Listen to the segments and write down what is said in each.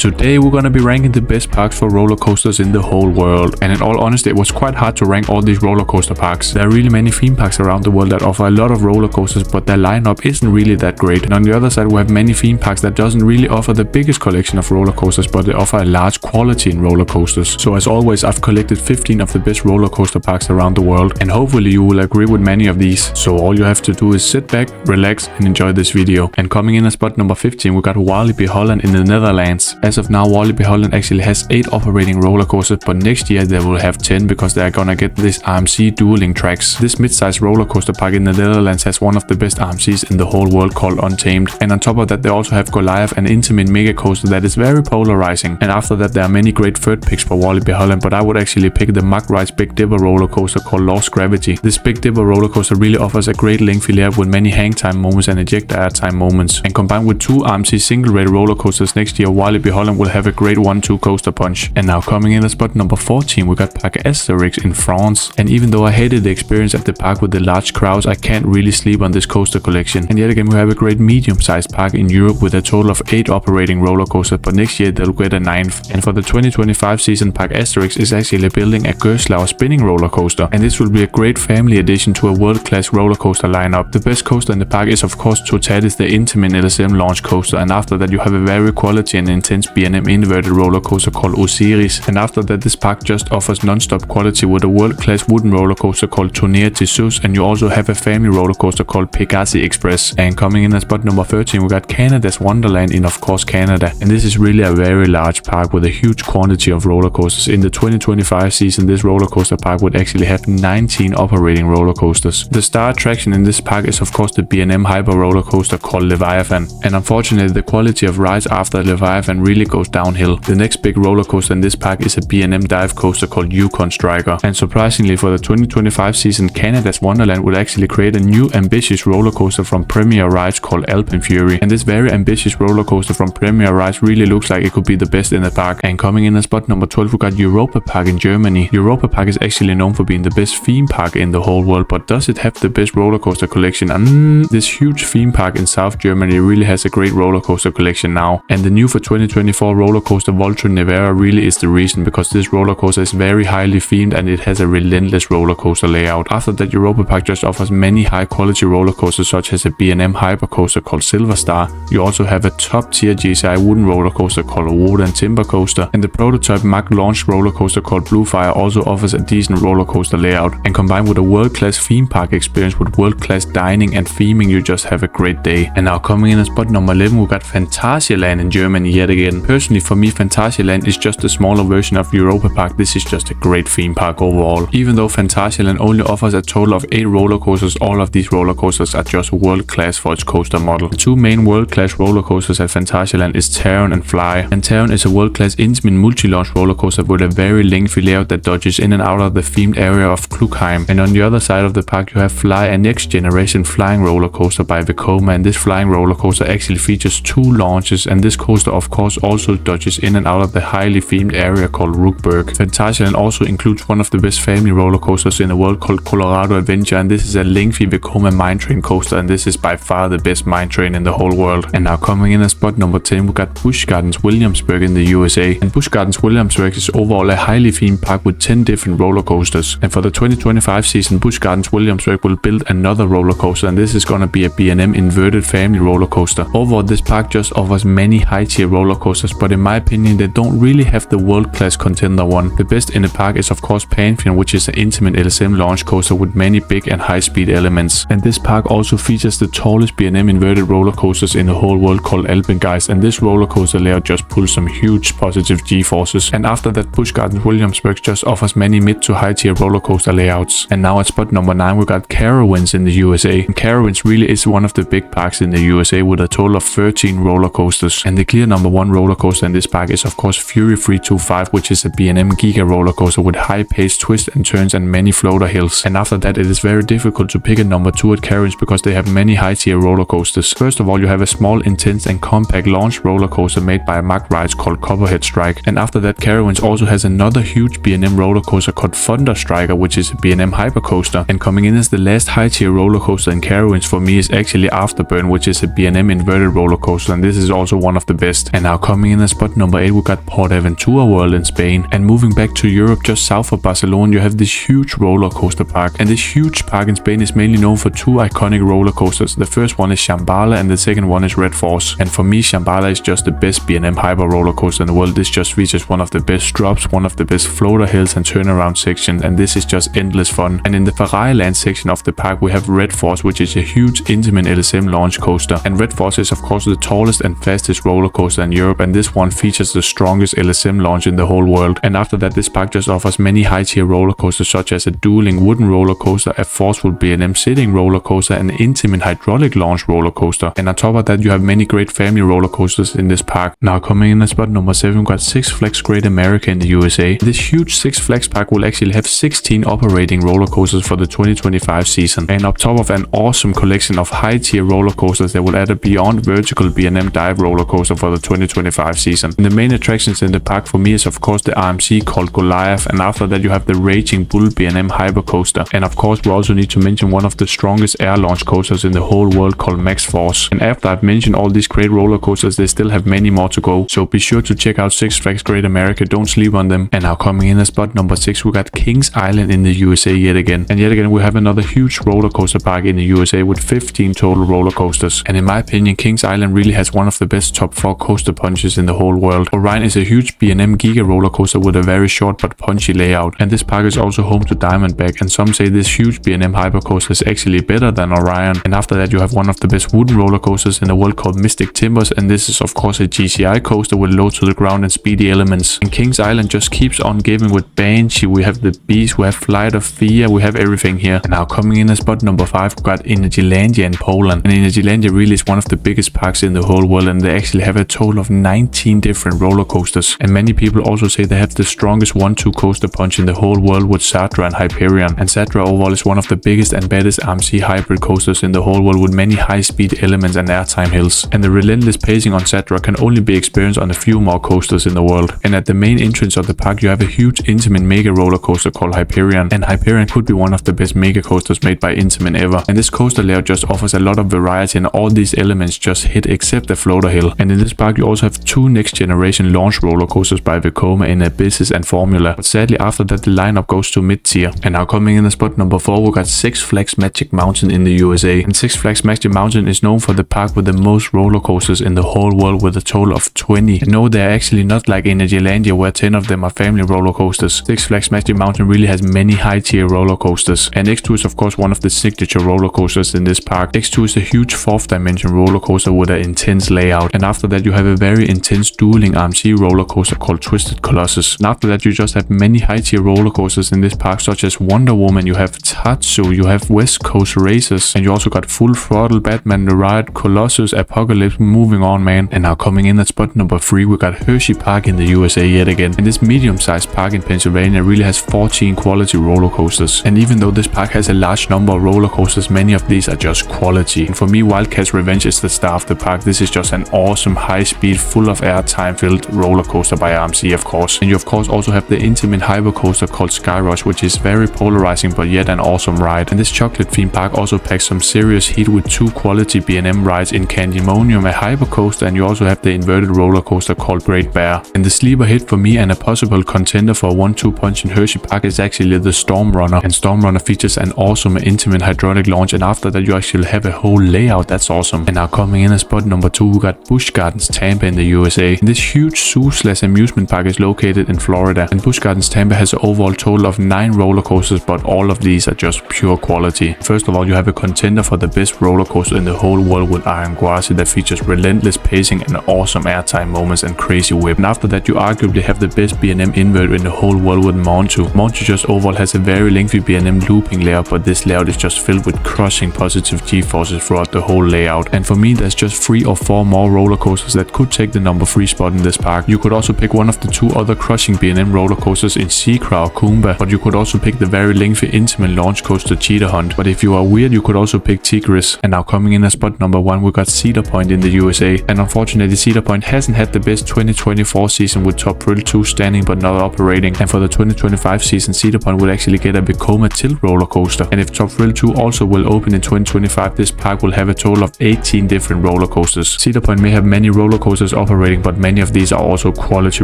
today we're gonna be ranking the best parks for roller coasters in the whole world. And in all honesty, it was quite hard to rank all these roller coaster parks. There are really many theme parks around the world that offer a lot of roller coasters, but their lineup isn't really that great. And on the other side, we have many theme parks that doesn't really offer the biggest collection of roller coasters, but they offer a large quality in roller coasters. So as always, I've collected 15 of the best roller coaster parks around the world, and hopefully you will agree with many of these. So all you have to do is sit back, relax, and enjoy this video. And coming in at spot number 15, we got Walibi Holland in the Netherlands. As of now, Walibi Holland actually has 8 operating roller coasters, but next year they will have 10 because they are gonna get this RMC dueling tracks. This mid-sized roller coaster park in the Netherlands has one of the best RMCs in the whole world called Untamed. And on top of that, they also have Goliath, an intimate mega coaster that is very polarizing. And after that, there are many great third picks for Walibi Holland, but I would actually pick the Mack Ride's Big Dipper roller coaster called Lost Gravity. This Big Dipper roller coaster really offers a great lengthy layout with many hang time moments and ejector air time moments. And combined with 2 RMC single rated roller coasters next year, Walibi Holland will have a great 1-2 coaster punch. And now coming in at spot number 14, we got Parc Asterix in France. And even though I hated the experience at the park with the large crowds, I can't really sleep on this coaster collection. And yet again, we have a great medium-sized park in Europe with a total of 8 operating roller coasters, but next year they'll get a 9th. And for the 2025 season, Parc Asterix is actually building a Gerstlauer spinning roller coaster, and this will be a great family addition to a world-class roller coaster lineup. The best coaster in the park is of course Totalis, the intimate LSM launch coaster, and after that you have a very quality and intense B&M inverted roller coaster called Osiris. And after that, this park just offers non-stop quality with a world-class wooden roller coaster called Tonnerre Tissus, and you also have a family roller coaster called Pegasi Express. And coming in at spot number 13, we got Canada's Wonderland in of course Canada, and this is really a very large park with a huge quantity of roller coasters. In the 2025 season, this roller coaster park would actually have 19 operating roller coasters. The star attraction in this park is of course the B&M Hyper roller coaster called Leviathan, and unfortunately the quality of rides after Leviathan really goes downhill. The next big roller coaster in this park is a B&M dive coaster called Yukon Striker, and surprisingly for the 2025 season, Canada's Wonderland would actually create a new ambitious roller coaster from Premier Rides called Alpine Fury, and this very ambitious roller coaster from Premier Rides really looks like it could be the best in the park. And coming in at spot number 12, we got Europa-Park in Germany. Europa-Park is actually known for being the best theme park in the whole world, but does it have the best roller coaster collection? This huge theme park in South Germany really has a great roller coaster collection now, and the new for 2024 roller coaster Voltron Nevera really is the reason, because this roller coaster is very highly themed and it has a relentless roller coaster layout. After that, Europa-Park just offers many high quality roller coasters such as a B&M Hyper coaster called Silver Star. You also have a top tier GCI wooden roller coaster called Wood and Timber coaster, and the prototype Mack launched roller coaster called Blue Fire also offers a decent roller coaster layout. And combined with a world-class theme park experience with world-class dining and theming, you just have a great day. And now coming in at spot number 11, we got Phantasialand in Germany yet again. Personally for me, Phantasialand is just a smaller version of Europa-Park. This is just a great theme park overall. Even though Phantasialand only offers a total of 8 roller coasters, all of these roller coasters are just world-class for its coaster model. The 2 main world-class roller coasters at Phantasialand is Taron and Fly. And Taron is a world-class intimate multi-launch roller coaster with a very lengthy layout that dodges in and out of the themed area of Klugheim. And on the other side of the park you have Fly, a next generation flying roller coaster by Vekoma, and this flying roller coaster actually features 2 launches, and this coaster of course also dodges in and out of the highly themed area called Rookburg. Phantasialand also includes one of the best family roller coasters in the world called Colorado Adventure, and this is a lengthy Vekoma mine train coaster, and this is by far the best mine train in the whole world. And now coming in at spot number 10, we got Busch Gardens Williamsburg in the USA, and Busch Gardens Williamsburg is overall a highly themed park with 10 different roller coasters. And for the 2025 season, Busch Gardens Williamsburg will build another roller coaster, and this is gonna be a B&M inverted family roller coaster. Overall, this park just offers many high tier roller coasters, but in my opinion they don't really have the world-class contender one. The best in the park is of course Pantheon, which is an intimate LSM launch coaster with many big and high speed elements. And this park also features the tallest B&M inverted roller coasters in the whole world called Alpengeist, and this roller coaster layout just pulls some huge positive G-forces. And after that, Busch Gardens Williamsburg just offers many mid to high tier roller coaster layouts. And now at spot number 9, we got Carowinds in the USA. And Carowinds really is one of the big parks in the USA with a total of 13 roller coasters. And the clear number 1 roller coaster in this park is of course Fury 325, which is a B&M Giga roller coaster with high paced twists and turns and many floater hills. And after that, it is very difficult to pick a number 2 at Carowinds because they have many high tier roller coasters. First of all, you have a small, intense and compact launch roller coaster made by Mack Rides called Copperhead Strike. And after that, Carowinds also has another huge B&M roller coaster called Thunder Striker, which is a B&M hyper coaster. And coming in as the last high tier roller coaster in Carowinds for me is actually Afterburn, which is a B&M inverted roller coaster, and this is also one of the best. And now coming in at spot number 8, we got PortAventura World in Spain. And moving back to Europe, just south of Barcelona, you have this huge roller coaster park. And this huge park in Spain is mainly known for two iconic roller coasters. The first one is Shambhala and the second one is Red Force. And for me, Shambhala is just the best B&M hyper roller coaster in the world. This just features one of the best drops, one of the best floater hills and turnaround sections, and this is just endless fun. And in the Ferrari section of the park, we have Red Force, which is a huge intimate LSM launch coaster. And Red Force is of course the tallest and fastest roller coaster in Europe, and this one features the strongest LSM launch in the whole world. And after that, this park just offers many high-tier roller coasters such as a dueling wooden roller coaster, a forceful B&M sitting roller coaster, an intimate hydraulic launch roller coaster. And on top of that, you have many great family roller coasters in this park. Now coming in at spot number 7, we got Six Flags Great America in the USA. This huge Six Flags park will actually have 16 operating roller coasters for the 2025 season. And on top of an awesome collection of high-tier roller coasters, they will add a beyond vertical B&M dive roller coaster for the 2025 season. And the main attractions in the park for me is of course the RMC called Goliath, and after that you have the Raging Bull B&M Hyper Coaster. And of course we also need to mention one of the strongest air launch coasters in the whole world called Max Force. And after I've mentioned all these great roller coasters, they still have many more to go, so be sure to check out Six Flags Great America, don't sleep on them. And now coming in at spot number 6, we got Kings Island in the USA yet again. And yet again we have another huge roller coaster park in the USA with 15 total roller coasters. And in my opinion, Kings Island really has one of the best top 4 coaster punches in the whole world. Orion is a huge B&M Giga roller coaster with a very short but punchy layout, and this park is also home to Diamondback, and some say this huge B&M hyper coaster is actually better than Orion. And after that you have one of the best wooden roller coasters in the world called Mystic Timbers, and this is of course a GCI coaster with low to the ground and speedy elements. And Kings Island just keeps on giving with Banshee, we have the Beast, we have Flight of Fear, we have everything here. And now coming in at spot number 5, we got Energylandia in Poland. And Energylandia really is one of the biggest parks in the whole world, and they actually have a total of 19 different roller coasters. And many people also say they have the strongest 1-2 coaster punch in the whole world with Sadra and Hyperion. And Sadra overall is one of the biggest and baddest RMC hybrid coasters in the whole world with many high speed elements and airtime hills. And the relentless pacing on Sadra can only be experienced on a few more coasters in the world. And at the main entrance of the park you have a huge Intamin mega roller coaster called Hyperion, and Hyperion could be one of the best mega coasters made by Intamin ever. And this coaster layout just offers a lot of variety, and all these elements just hit except the floater hill. And in this park you also have 2 next generation launch roller coasters by Vekoma in Abysses and Formula, but sadly after that the lineup goes to mid-tier. And now coming in at spot number 4, we got Six Flags Magic Mountain in the USA. And Six Flags Magic Mountain is known for the park with the most roller coasters in the whole world with a total of 20. And no, they're actually not like Energylandia where 10 of them are family roller coasters. Six Flags Magic Mountain really has many high-tier roller coasters, and X2 is of course one of the signature roller coasters in this park. X2 is a huge 4th dimension roller coaster with an intense layout, and after that you have a very intense dueling RMC roller coaster called Twisted Colossus. And after that you just have many high-tier roller coasters in this park such as Wonder Woman, you have Tatsu, you have West Coast Racers, and you also got Full Throttle, Batman the Ride, Colossus, Apocalypse, moving on man. And now coming in at spot number 3, we got Hersheypark in the USA yet again. And this medium-sized park in Pennsylvania really has 14 quality roller coasters. And even though this park has a large number of roller coasters, many of these are just quality. And for me, Wildcat's Revenge is the star of the park. This is just an awesome high-speed, full of air time-filled roller coaster by RMC of course. And you of course also have the intimate hyper coaster called Skyrush, which is very polarizing but yet an awesome ride. And this chocolate theme park also packs some serious heat with 2 quality B&M rides in Candymonium, a hyper coaster, and you also have the inverted roller coaster called Great Bear. And the sleeper hit for me and a possible contender for a 1-2 punch in Hersheypark is actually the Storm Runner. And Storm Runner features an awesome intimate hydraulic launch, and after that you actually have a whole layout that's awesome. And now coming in at spot number 2, we got Busch Gardens Tampa in the USA. And this huge zoo/amusement park is located in Florida, and Busch Gardens Tampa has an overall total of 9 roller coasters, but all of these are just pure quality. First of all, you have a contender for the best roller coaster in the whole world with Iron Gwazi that features relentless pacing and awesome airtime moments and crazy whip. And after that you arguably have the best B&M invert in the whole world with Montu. Montu just overall has a very lengthy B&M looping layout, but this layout is just filled with crushing positive G-forces throughout the whole layout. And for me there's just 3 or 4 more roller coasters that could take the number 3 spot in this park. You could also pick one of the 2 other crushing B&M roller coasters in Seacra or Kumba, but you could also pick the very lengthy intimate launch coaster Cheetah Hunt. But if you are weird you could also pick Tigris. And now coming in at spot number 1, we got Cedar Point in the USA. And unfortunately Cedar Point hasn't had the best 2024 season with Top Thrill 2 standing but not operating, and for the 2025 season Cedar Point will actually get a Vekoma tilt roller coaster. And if Top Thrill 2 also will open in 2025, this park will have a total of 18 different roller coasters. Cedar Point may have many roller coasters coasters operating, but many of these are also quality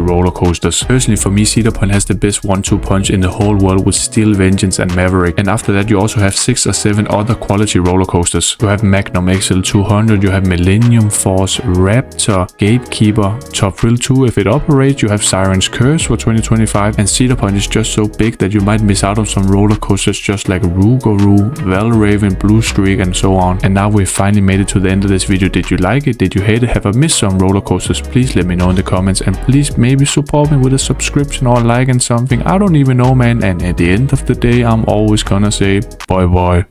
roller coasters. Personally, for me, Cedar Point has the best 1-2 punch in the whole world with Steel Vengeance and Maverick. And after that, you also have 6 or 7 other quality roller coasters. You have Magnum XL200, you have Millennium Force, Raptor, Gatekeeper, Top Thrill 2 if it operates, you have Siren's Curse for 2025, and Cedar Point is just so big that you might miss out on some roller coasters just like Rougarou, Valraven, Blue Streak, and so on. And now we've finally made it to the end of this video. Did you like it? Did you hate it? Have I missed some roller coasters? Please let me know in the comments, and please maybe support me with a subscription or a like and something. I don't even know, man. And at the end of the day, I'm always gonna say bye bye.